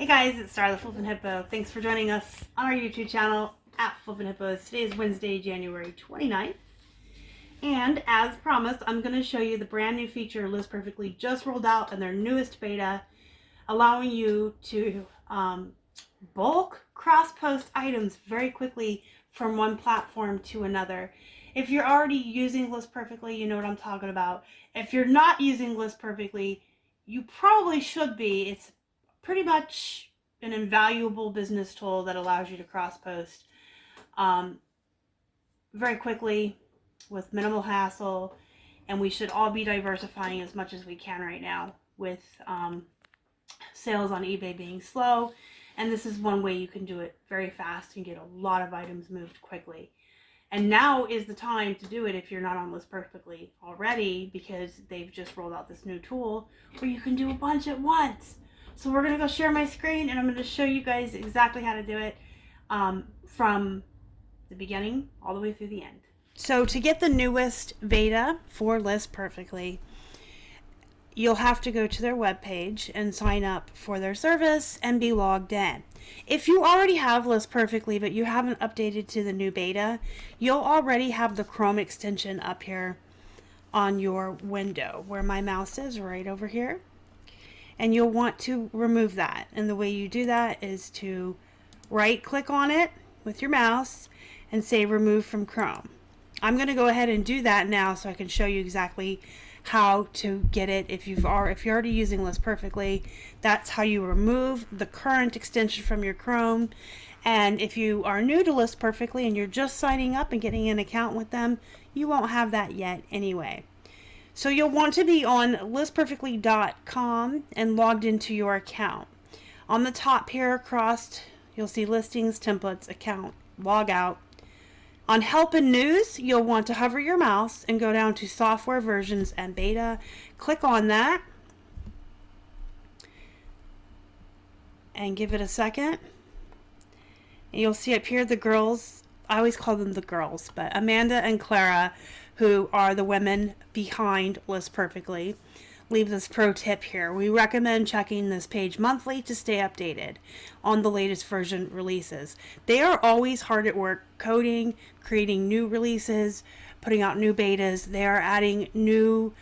Hey guys, it's Star the Flippin' Hippo. Thanks for joining us on our YouTube channel at Flippin' Hippos. Today is Wednesday, January 29th. And as promised, I'm going to show you the brand new feature List Perfectly just rolled out in their newest beta, allowing you to bulk cross-post items very quickly from one platform to another. If you're already using List Perfectly, you know what I'm talking about. If you're not using List Perfectly, you probably should be. It's pretty much an invaluable business tool that allows you to cross-post very quickly with minimal hassle, and we should all be diversifying as much as we can right now with sales on eBay being slow, and this is one way you can do it very fast and get a lot of items moved quickly. And now is the time to do it if you're not on List Perfectly already, because they've just rolled out this new tool where you can do a bunch at once. So we're going to go share my screen, and I'm going to show you guys exactly how to do it from the beginning all the way through the end. So to get the newest beta for List Perfectly, you'll have to go to their webpage and sign up for their service and be logged in. If you already have List Perfectly but you haven't updated to the new beta, you'll already have the Chrome extension up here on your window where my mouse is, right over here. And you'll want to remove that. And the way you do that is to right click on it with your mouse and say remove from Chrome. I'm going to go ahead and do that now so I can show you exactly how to get it. If you're already using List Perfectly, that's how you remove the current extension from your Chrome. And if you are new to List Perfectly and you're just signing up and getting an account with them, you won't have that yet anyway. So you'll want to be on listperfectly.com and logged into your account. On the top here across, you'll see listings, templates, account, log out. On help and news, you'll want to hover your mouse and go down to software versions and beta. Click on that and give it a second. And you'll see up here the girls, I always call them the girls, but Amanda and Clara, who are the women behind List Perfectly, leave this pro tip here. We recommend checking this page monthly to stay updated on the latest version releases. They are always hard at work coding, creating new releases, putting out new betas. They are adding new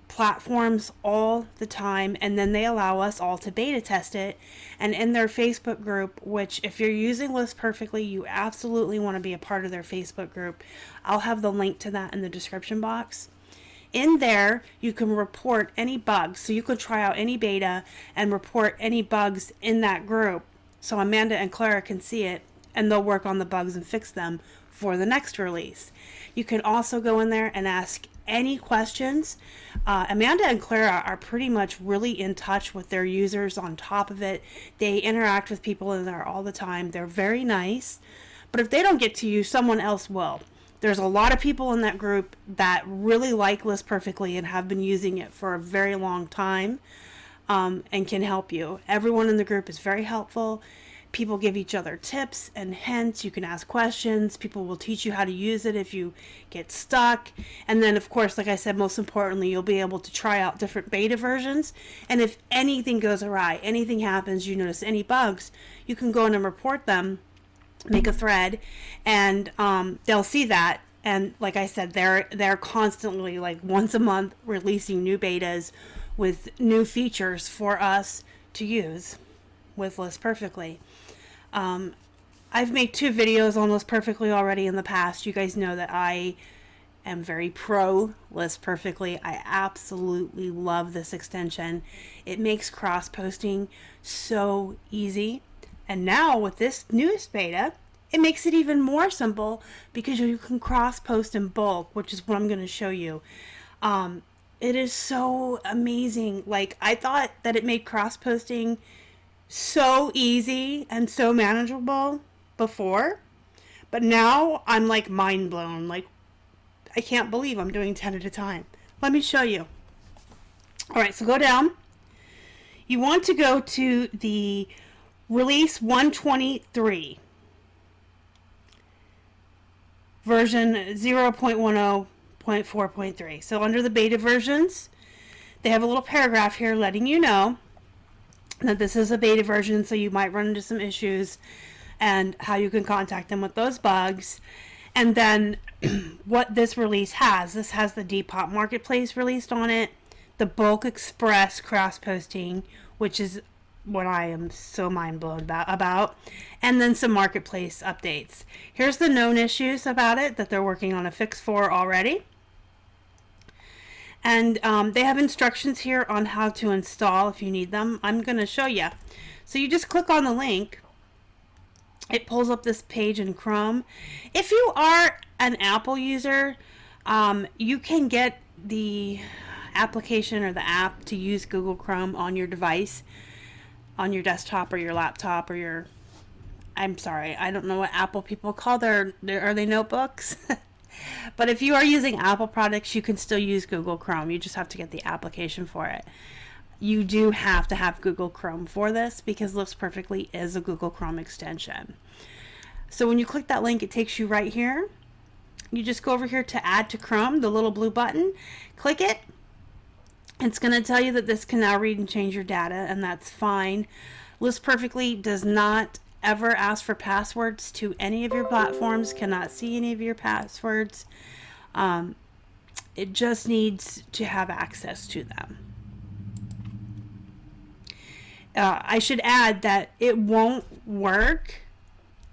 platforms all the time, and then they allow us all to beta test it. And in their Facebook group, which if you're using List Perfectly, you absolutely want to be a part of their Facebook group. I'll have the link to that in the description box. In there, you can report any bugs. So you could try out any beta and report any bugs in that group so Amanda and Clara can see it, and they'll work on the bugs and fix them for the next release. You can also go in there and ask any questions. Amanda and Clara are pretty much really in touch with their users on top of it. They interact with people in there all the time. They're very nice. But if they don't get to you, someone else will. There's a lot of people in that group that really like List Perfectly and have been using it for a very long time and can help you. Everyone in the group is very helpful. People give each other tips and hints. You can ask questions. People will teach you how to use it if you get stuck. And then, of course, like I said, most importantly, you'll be able to try out different beta versions. And if anything goes awry, anything happens, you notice any bugs, you can go in and report them, make a thread, and they'll see that. And like I said, they're constantly, like once a month, releasing new betas with new features for us to use with List Perfectly. I've made 2 videos on List Perfectly already in the past. You guys know that I am very pro List Perfectly. I absolutely love this extension. It makes cross-posting so easy. And now with this newest beta, it makes it even more simple because you can cross-post in bulk, which is what I'm going to show you. It is so amazing. Like, I thought that it made cross-posting so easy and so manageable before, but now I'm like mind blown. Like, I can't believe I'm doing 10 at a time. Let me show you. All right, so go down. You want to go to the release 123 version 0.10.4.3. So under the beta versions, they have a little paragraph here letting you know Now, this is a beta version, so you might run into some issues, and how you can contact them with those bugs. And then what this release has, this has the Depop Marketplace released on it, the Bulk Express cross-posting, which is what I am so mind blown about, and then some marketplace updates. Here's the known issues about it that they're working on a fix for already. And they have instructions here on how to install if you need them. I'm going to show you. So you just click on the link. It pulls up this page in Chrome. If you are an Apple user, you can get the application or the app to use Google Chrome on your device, on your desktop or your laptop or your, I'm sorry, I don't know what Apple people call are they notebooks? But if you are using Apple products, you can still use Google Chrome. You just have to get the application for it. You do have to have Google Chrome for this because Lives Perfectly is a Google Chrome extension. So when you click that link, it takes you right here. You just go over here to Add to Chrome, the little blue button. Click it. It's going to tell you that this can now read and change your data, and that's fine. Lives Perfectly does not ever ask for passwords to any of your platforms, cannot see any of your passwords. It just needs to have access to them. I should add that it won't work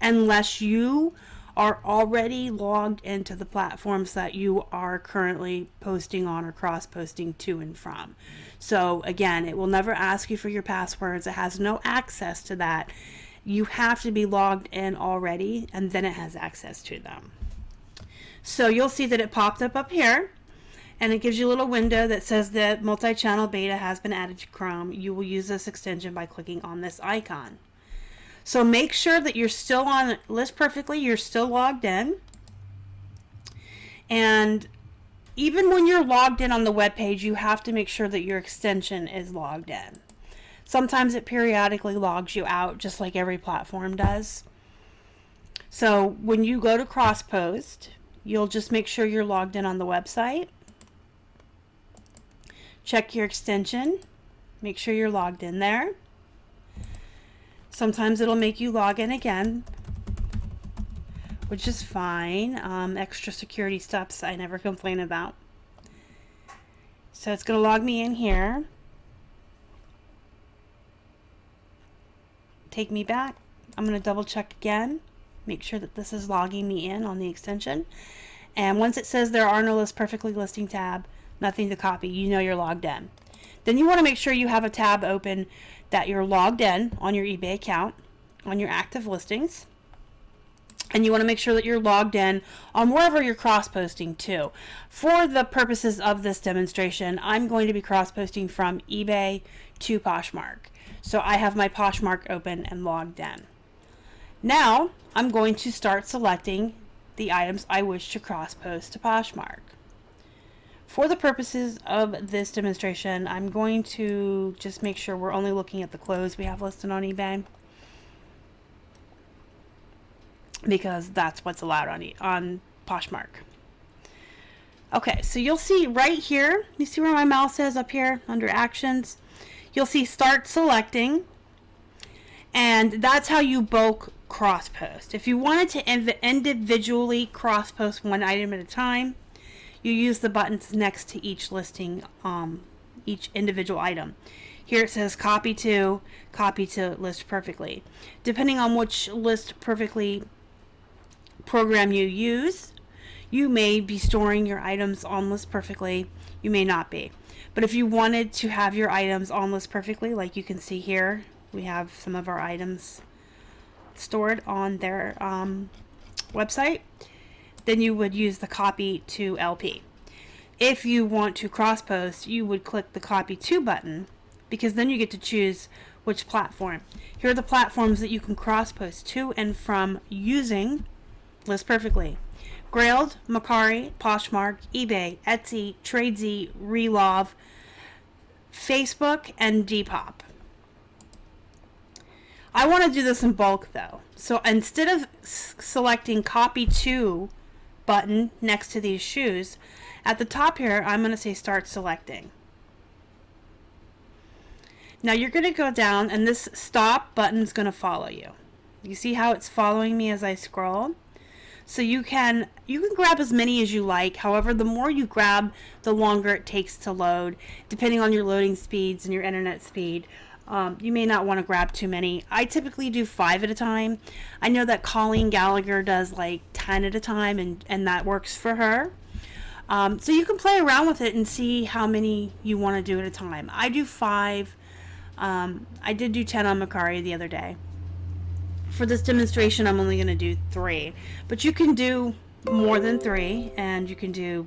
unless you are already logged into the platforms that you are currently posting on or cross-posting to and from. So again, it will never ask you for your passwords. It has no access to that. You have to be logged in already, and then it has access to them. So you'll see that it popped up here, and it gives you a little window that says that multi-channel beta has been added to Chrome. You will use this extension by clicking on this icon. So make sure that you're still on Lives Perfectly, you're still logged in. And even when you're logged in on the web page, you have to make sure that your extension is logged in. Sometimes it periodically logs you out, just like every platform does. So when you go to Crosspost, you'll just make sure you're logged in on the website. Check your extension. Make sure you're logged in there. Sometimes it'll make you log in again, which is fine. Extra security steps I never complain about. So it's going to log me in here. Take me back. I'm going to double check again. Make sure that this is logging me in on the extension. And once it says there are no Lives Perfectly listing tab, nothing to copy, you know you're logged in. Then you want to make sure you have a tab open that you're logged in on your eBay account, on your active listings. And you want to make sure that you're logged in on wherever you're cross-posting to. For the purposes of this demonstration, I'm going to be cross-posting from eBay to Poshmark. So I have my Poshmark open and logged in. Now, I'm going to start selecting the items I wish to cross-post to Poshmark. For the purposes of this demonstration, I'm going to just make sure we're only looking at the clothes we have listed on eBay, because that's what's allowed on Poshmark. Okay, so you'll see right here, you see where my mouse is up here under actions? You'll see start selecting, and that's how you bulk cross post. If you wanted to individually cross post one item at a time, you use the buttons next to each listing, each individual item. Here it says copy to List Perfectly. Depending on which List Perfectly program you use, you may be storing your items on List Perfectly, you may not be. But if you wanted to have your items on List Perfectly, like you can see here, we have some of our items stored on their website, then you would use the copy to LP. If you want to cross post, you would click the copy to button, because then you get to choose which platform. Here are the platforms that you can cross post to and from using List Perfectly: Grailed, Mercari, Poshmark, eBay, Etsy, Tradesy, Relove, Facebook, and Depop. I want to do this in bulk though. So instead of selecting copy to button next to these shoes, at the top here, I'm going to say start selecting. Now you're going to go down and this stop button is going to follow you. You see how it's following me as I scroll? So you can grab as many as you like. However, the more you grab, the longer it takes to load, depending on your loading speeds and your internet speed. You may not want to grab too many. I typically do 5 at a time. I know that Colleen Gallagher does like 10 at a time, and that works for her. So you can play around with it and see how many you want to do at a time. I do 5. I did do 10 on Macari the other day. For this demonstration, I'm only going to do 3. But you can do more than 3, and you can do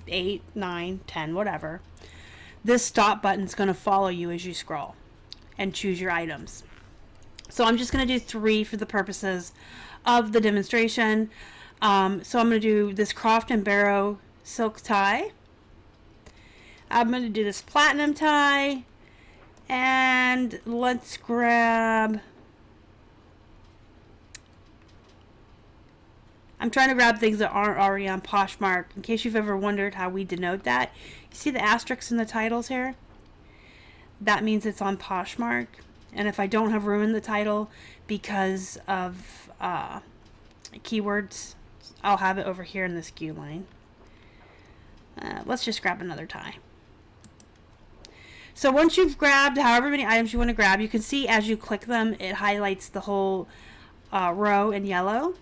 8, 9, 10, whatever. This stop button is going to follow you as you scroll and choose your items. So I'm just going to do 3 for the purposes of the demonstration. So I'm going to do this Croft and Barrow silk tie. I'm going to do this platinum tie. And let's grab... I'm trying to grab things that aren't already on Poshmark. In case you've ever wondered how we denote that. You see the asterisks in the titles here? That means it's on Poshmark. And if I don't have room in the title because of keywords, I'll have it over here in the SKU line. Let's just grab another tie. So once you've grabbed however many items you want to grab, you can see as you click them, it highlights the whole row in yellow.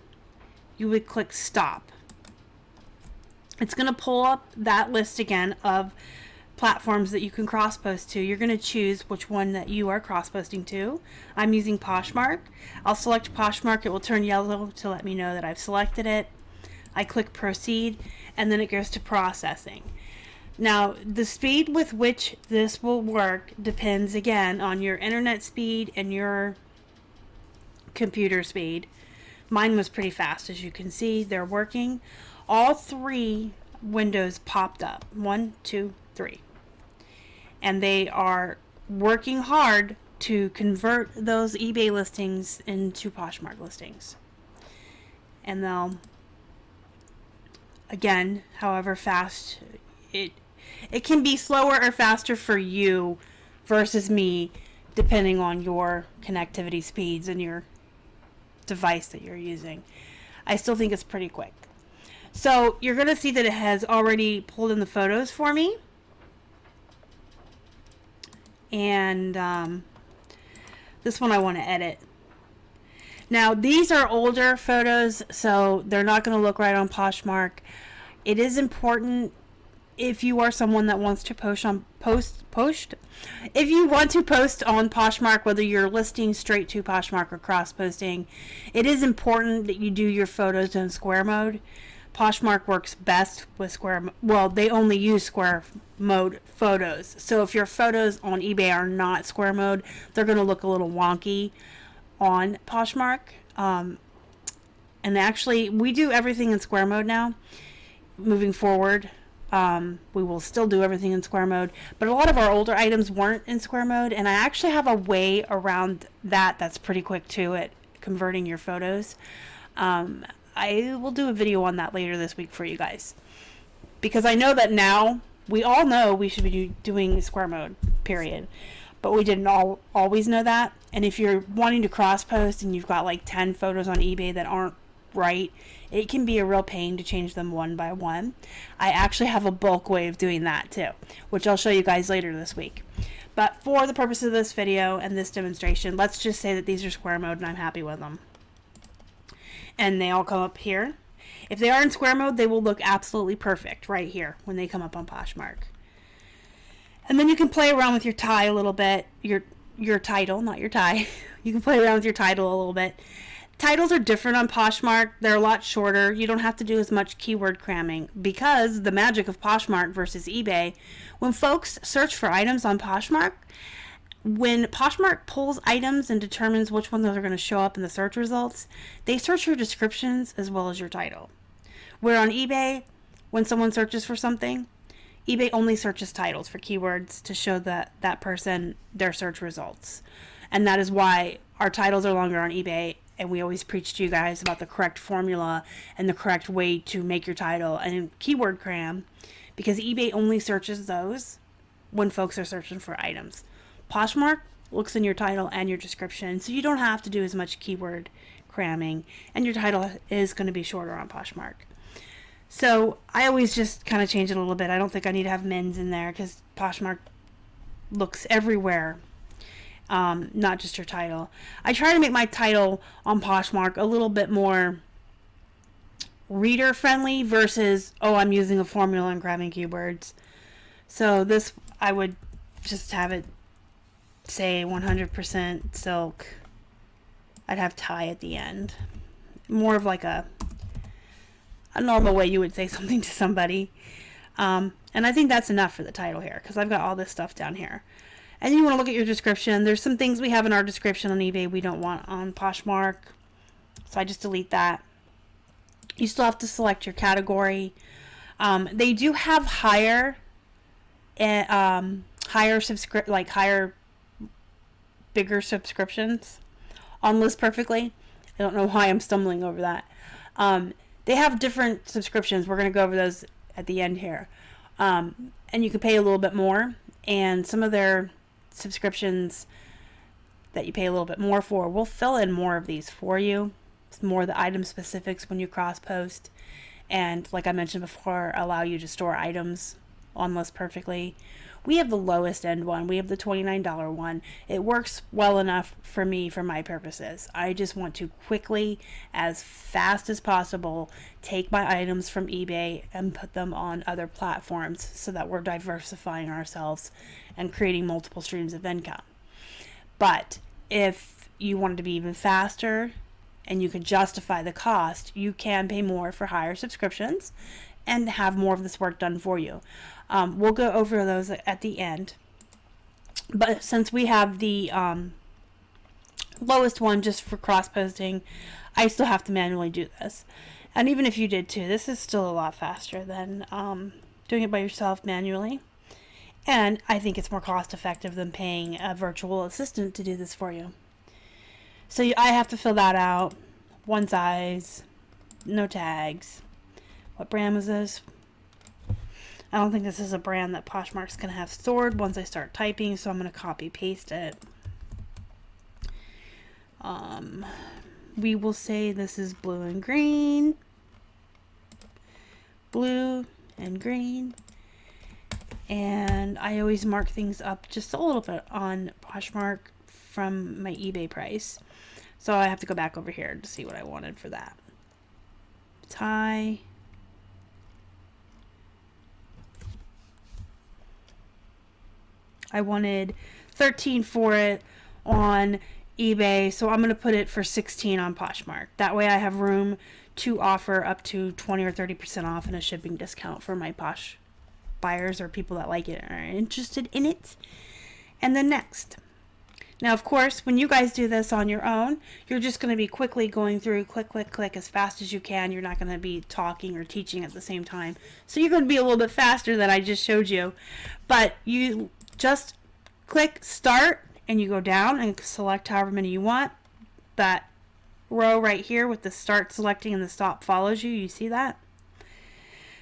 You would click stop. It's going to pull up that list again of platforms that you can cross-post to. You're going to choose which one that you are cross-posting to. I'm using Poshmark. I'll select Poshmark. It will turn yellow to let me know that I've selected it. I click proceed, and then it goes to processing. Now, the speed with which this will work depends again on your internet speed and your computer speed. Mine was pretty fast, as you can see. They're working. All 3 windows popped up. 1, 2, 3. And they are working hard to convert those eBay listings into Poshmark listings. And they'll, again, however fast, it can be slower or faster for you versus me, depending on your connectivity speeds and your device that you're using. I still think it's pretty quick. So you're going to see that it has already pulled in the photos for me. And this one I want to edit. Now these are older photos, so they're not going to look right on Poshmark. It is important if you are someone that wants to post on if you want to post on Poshmark, whether you're listing straight to Poshmark or cross posting, it is important that you do your photos in square mode. Poshmark works best with square, well, they only use square mode photos. So if your photos on eBay are not square mode, they're going to look a little wonky on Poshmark. And actually, we do everything in square mode now. Moving forward, we will still do everything in square mode, but a lot of our older items weren't in square mode, and I actually have a way around that that's pretty quick too at converting your photos. I will do a video on that later this week for you guys, because I know that now we all know we should be doing square mode, period, but we didn't always know that. And if you're wanting to cross post and you've got like 10 photos on eBay that aren't right, it can be a real pain to change them one by one. I actually have a bulk way of doing that too, which I'll show you guys later this week. But for the purpose of this video and this demonstration, let's just say that these are square mode and I'm happy with them. And they all come up here. If they are in square mode, they will look absolutely perfect right here when they come up on Poshmark. And then you can play around with your tie a little bit. Your title, not your tie. You can play around with your title a little bit. Titles are different on Poshmark. They're a lot shorter. You don't have to do as much keyword cramming, because the magic of Poshmark versus eBay, when folks search for items on Poshmark, when Poshmark pulls items and determines which ones are going to show up in the search results, they search your descriptions as well as your title. Where on eBay, when someone searches for something, eBay only searches titles for keywords to show that person their search results. And that is why our titles are longer on eBay, and we always preach to you guys about the correct formula and the correct way to make your title and keyword cram, because eBay only searches those when folks are searching for items. Poshmark looks in your title and your description, so you don't have to do as much keyword cramming, and your title is going to be shorter on Poshmark. So I always just kind of change it a little bit. I don't think I need to have men's in there because Poshmark looks everywhere, not just your title. I try to make my title on Poshmark a little bit more reader friendly versus, oh, I'm using a formula and grabbing keywords. So this, I would just have it say 100% silk. I'd have tie at the end. More of like a normal way you would say something to somebody. And I think that's enough for the title here because I've got all this stuff down here. And you want to look at your description. There's some things we have in our description on eBay we don't want on Poshmark. So I just delete that. You still have to select your category. They do have higher bigger subscriptions on List Perfectly. I don't know why I'm stumbling over that. They have different subscriptions. We're going to go over those at the end here. And you can pay a little bit more. And some of their subscriptions that you pay a little bit more for, we'll fill in more of these for you. It's more the item specifics when you cross post. And like I mentioned before, allow you to store items on List Perfectly. We have the lowest end one. We have the $29 one. It works well enough for me for my purposes. I just want to quickly, as fast as possible, take my items from eBay and put them on other platforms so that we're diversifying ourselves and creating multiple streams of income. But if you wanted to be even faster and you can justify the cost, you can pay more for higher subscriptions and have more of this work done for you. We'll go over those at the end. But since we have the lowest one just for cross-posting, I still have to manually do this. And even if you did too, this is still a lot faster than doing it by yourself manually. And I think it's more cost-effective than paying a virtual assistant to do this for you. So I have to fill that out. One size, no tags. What brand was this? I don't think this is a brand that Poshmark's going to have stored once I start typing, so I'm going to copy paste it. We will say this is blue and green. Blue and green. And I always mark things up just a little bit on Poshmark from my eBay price. So I have to go back over here to see what I wanted for that. Tie. I wanted 13 for it on eBay, so I'm going to put it for 16 on Poshmark. That way I have room to offer up to 20 or 30% off and a shipping discount for my Posh buyers or people that like it or are interested in it. And then next. Now, of course, when you guys do this on your own, you're just going to be quickly going through click, click, click as fast as you can. You're not going to be talking or teaching at the same time. So you're going to be a little bit faster than I just showed you. But you just click start and you go down and select however many you want. That row right here with the start selecting and the stop follows you. You see that?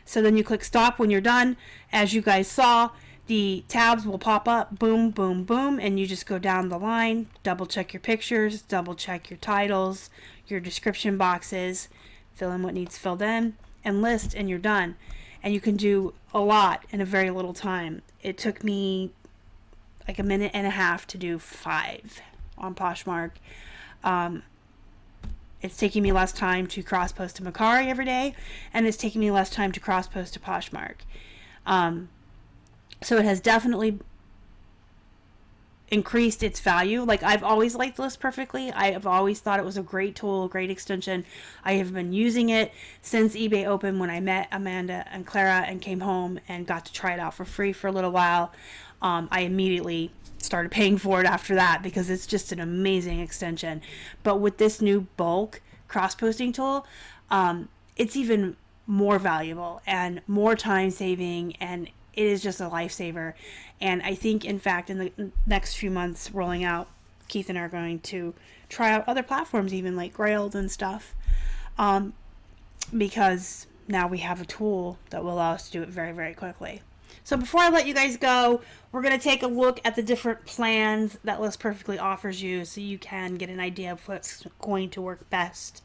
So then you click stop when you're done. As you guys saw, the tabs will pop up, boom, boom, boom, and you just go down the line, double check your pictures, double check your titles, your description boxes, fill in what needs filled in, and list, and you're done. And you can do a lot in a very little time. It took me like a minute and a half to do 5 on Poshmark. It's taking me less time to cross-post to Macari every day, and it's taking me less time to cross-post to Poshmark. So it has definitely increased its value. Like, I've always liked List Perfectly. I have always thought it was a great tool, a great extension. I have been using it since eBay opened when I met Amanda and Clara and came home and got to try it out for free for a little while. I immediately started paying for it after that because it's just an amazing extension. But with this new bulk cross-posting tool, it's even more valuable and more time saving, and it is just a lifesaver. And I think, in fact, in the next few months rolling out, Keith and I are going to try out other platforms, even like Grailed and stuff, because now we have a tool that will allow us to do it very, very quickly. So before I let you guys go, we're going to take a look at the different plans that List Perfectly offers you so you can get an idea of what's going to work best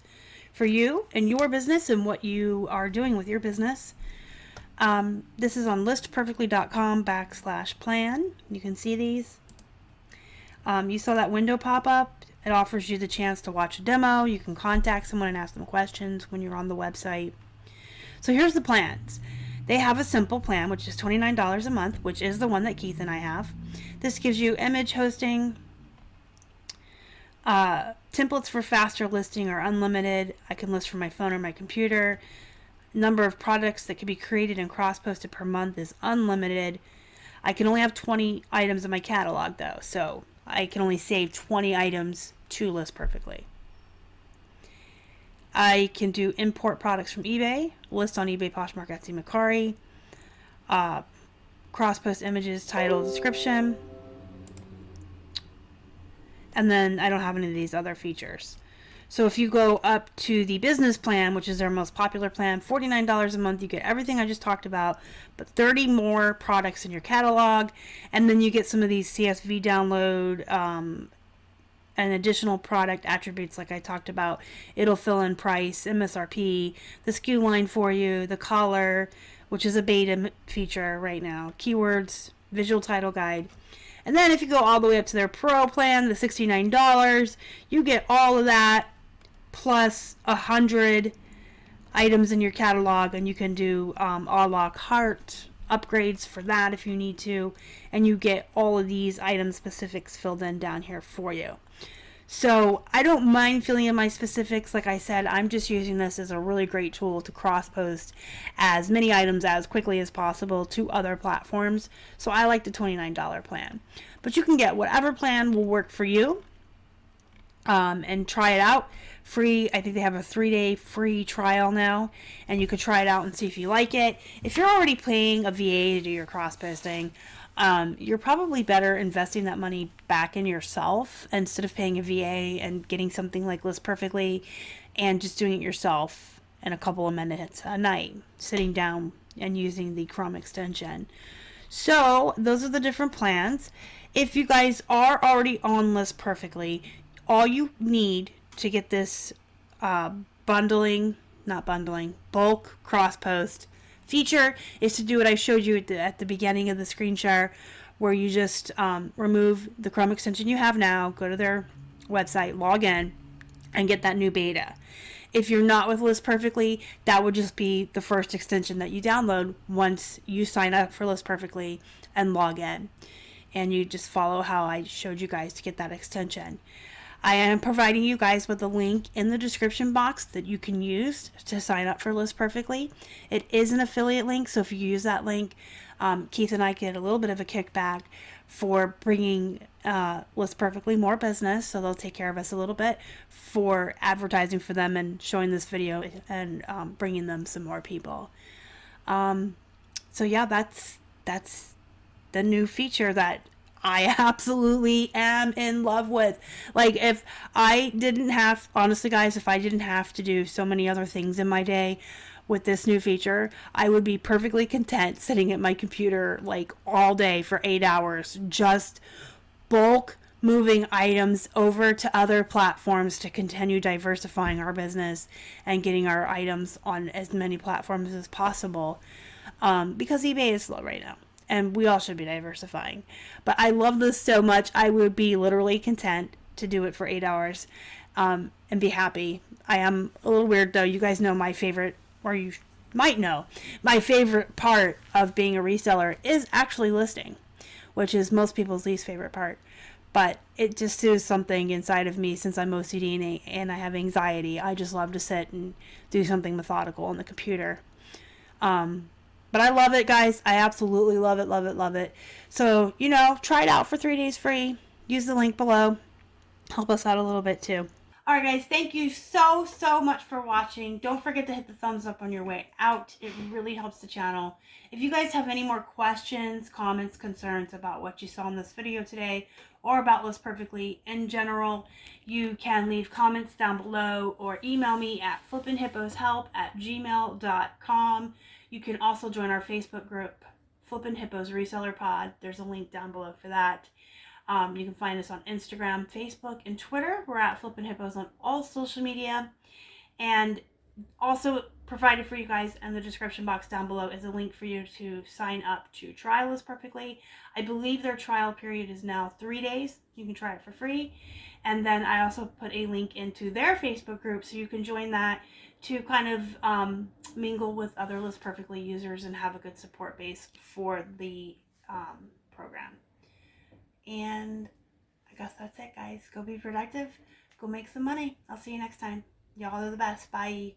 for you and your business and what you are doing with your business. This is on listperfectly.com/plan. You can see these. You saw that window pop up. It offers you the chance to watch a demo. You can contact someone and ask them questions when you're on the website. So here's the plans. They have a simple plan, which is $29 a month, which is the one that Keith and I have. This gives you image hosting. Templates for faster listing are unlimited. I can list from my phone or my computer. Number of products that can be created and cross-posted per month is unlimited. I can only have 20 items in my catalog, though, so I can only save 20 items to List Perfectly. I can do import products from eBay, list on eBay, Poshmark, Etsy, Mercari, cross-post images, title, description, and then I don't have any of these other features. So if you go up to the business plan, which is their most popular plan, $49 a month, you get everything I just talked about, but 30 more products in your catalog, and then you get some of these CSV download and additional product attributes like I talked about. It'll fill in price, MSRP, the SKU line for you, the color, which is a beta feature right now, keywords, visual title guide. And then if you go all the way up to their Pro plan, the $69, you get all of that plus 100 items in your catalog, and you can do a la carte upgrades for that if you need to, and you get all of these item specifics filled in down here for you. So I don't mind filling in my specifics. Like I said, I'm just using this as a really great tool to cross-post as many items as quickly as possible to other platforms. So I like the $29 plan. But you can get whatever plan will work for you and try it out. Free. I think they have a 3-day free trial now, and you could try it out and see if you like it. If you're already paying a VA to do your cross-posting, you're probably better investing that money back in yourself instead of paying a VA and getting something like List Perfectly and just doing it yourself in a couple of minutes a night, sitting down and using the Chrome extension. So those are the different plans. If you guys are already on List Perfectly, all you need to get this bulk cross-post feature is to do what I showed you at the beginning of the screen share, where you just remove the Chrome extension you have now, go to their website, log in, and get that new beta. If you're not with List Perfectly, that would just be the first extension that you download once you sign up for List Perfectly and log in. And you just follow how I showed you guys to get that extension. I am providing you guys with a link in the description box that you can use to sign up for List Perfectly. It is an affiliate link, so if you use that link, Keith and I get a little bit of a kickback for bringing List Perfectly more business, so they'll take care of us a little bit for advertising for them and showing this video and bringing them some more people. So yeah, that's the new feature that I absolutely am in love with. Like, if I didn't have, honestly guys, if I didn't have to do so many other things in my day with this new feature, I would be perfectly content sitting at my computer like all day for 8 hours, just bulk moving items over to other platforms to continue diversifying our business and getting our items on as many platforms as possible, because eBay is slow right now. And we all should be diversifying. But I love this so much, I would be literally content to do it for 8 hours and be happy. I am a little weird, though. You guys know my favorite, or you might know, my favorite part of being a reseller is actually listing, which is most people's least favorite part. But it just is something inside of me, since I'm OCD and I have anxiety. I just love to sit and do something methodical on the computer. But I love it, guys. I absolutely love it, love it, love it. So, try it out for 3 days free. Use the link below. Help us out a little bit, too. Alright, guys. Thank you so much for watching. Don't forget to hit the thumbs up on your way out. It really helps the channel. If you guys have any more questions, comments, concerns about what you saw in this video today, or about List Perfectly in general, you can leave comments down below or email me at flippinhipposhelp@gmail.com. You can also join our Facebook group, Flippin Hippos Reseller Pod. There's a link down below for that. You can find us on Instagram, Facebook, and Twitter. We're at Flippin Hippos on all social media. And also provided for you guys in the description box down below is a link for you to sign up to try Liz Perfectly. I believe their trial period is now 3 days. You can try it for free. And then I also put a link into their Facebook group so you can join that to kind of mingle with other Liz Perfectly users and have a good support base for the program. And I guess that's it, guys. Go be productive. Go make some money. I'll see you next time. Y'all are the best. Bye.